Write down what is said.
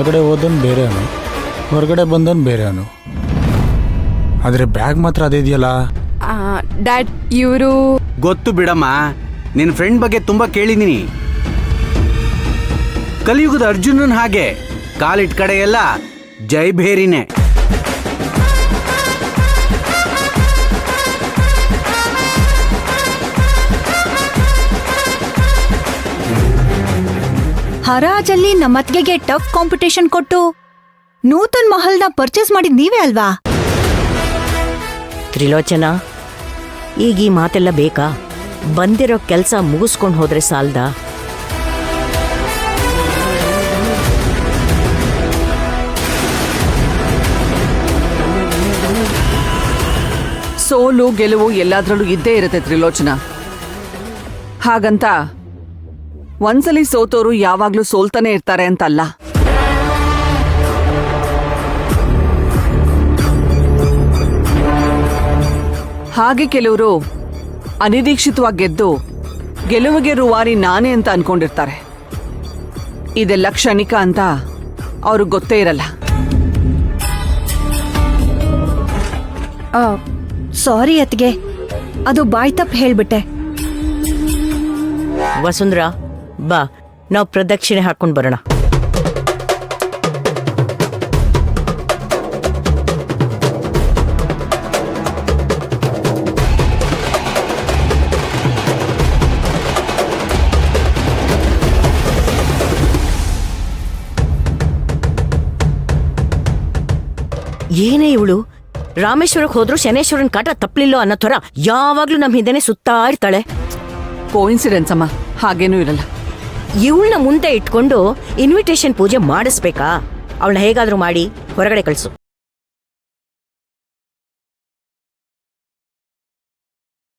ಒಳಗಡೆ ಹೋದನ್ ಬೇರೆಯವನು, ಹೊರಗಡೆ ಬಂದನ್ ಬೇರೆಯವನು. ಆದರೆ ಬ್ಯಾಗ್ ಮಾತ್ರ ಅದೇ ಇದೆಯಲ್ಲ. ಡ್ಯಾಡ್, ಇವರು ಗೊತ್ತು ಬಿಡಮ್ಮ, ನಿನ್ನ ಫ್ರೆಂಡ್ ಬಗ್ಗೆ ತುಂಬಾ ಕೇಳಿದೀನಿ. ಕಲಿಯುಗದ ಅರ್ಜುನನ್ ಹಾಗೆ ಕಾಲಿಟ್ ಕಡೆ ಎಲ್ಲ ಜೈ ಭೇರಿನೇ. ಹರಾಜಲ್ಲಿ ನಮ್ಮತ್ಗೆಗೆ ಟಫ್ ಕಾಂಪಿಟೇಷನ್ ಕೊಟ್ಟು ನೂತನ್ ಮಹಲ್ನ ಪರ್ಚೇಸ್ ಮಾಡಿದ್ ನೀವೇ ಅಲ್ವಾ? ತ್ರಿಲೋಚನಾ, ಈಗ ಈ ಮಾತೆಲ್ಲ ಬೇಕಾ? ಬಂದಿರೋ ಕೆಲಸ ಮುಗಿಸ್ಕೊಂಡು ಹೋದ್ರೆ ಸಾಲ್ದ? ಸೋಲು ಗೆಲುವು ಎಲ್ಲಾದ್ರಲ್ಲೂ ಇದ್ದೇ ಇರುತ್ತೆ ತ್ರಿಲೋಚನಾ. ಹಾಗಂತ ಒಂದ್ಸಲಿ ಸೋತೋರು ಯಾವಾಗ್ಲೂ ಸೋಲ್ತಾನೆ ಇರ್ತಾರೆ ಅಂತಲ್ಲ. ಹಾಗೆ ಕೆಲವರು ಅನಿರೀಕ್ಷಿತವಾಗಿ ಗೆದ್ದು ಗೆಲುವಿಗೆ ರೂವಾರಿ ನಾನೇ ಅಂತ ಅನ್ಕೊಂಡಿರ್ತಾರೆ. ಇದೆಲ್ಲ ಕ್ಷಣಿಕ ಅಂತ ಅವ್ರಿಗೆ ಗೊತ್ತೇ ಇರಲ್ಲ. ಸಾರಿ ಅತ್ಗೆ, ಅದು ಬಾಯ್ ತಪ್ಪು ಹೇಳ್ಬಿಟ್ಟೆ. ವಸುಂಧರಾ, ಬಾ, ನಾವು ಪ್ರದಕ್ಷಿಣೆ ಹಾಕೊಂಡು ಬರೋಣ. ಏನೇ ಇವಳು, ರಾಮೇಶ್ವರಕ್ಕೆ ಹೋದ್ರು ಶನೇಶ್ವರನ್ ಕಾಟ ತಪ್ಪಲಿಲ್ಲೋ ಅನ್ನೋ ಥರ ಯಾವಾಗ್ಲೂ ನಮ್ಮ ಹಿಂದೆನೆ ಸುತ್ತಾ ಇರ್ತಾಳೆ. ಕೋಇನ್ಸಿಡೆನ್ಸ್ ಅಮ್ಮ, ಹಾಗೇನೂ ಇರಲ್ಲ. ಇವಳನ್ನ ಮುಂದೆ ಇಟ್ಕೊಂಡು ಇನ್ವಿಟೇಷನ್ ಪೂಜೆ ಮಾಡಿಸ್ಬೇಕಾ? ಅವಳನ್ನ ಹೇಗಾದ್ರೂ ಮಾಡಿ ಹೊರಗಡೆ ಕಳಿಸು.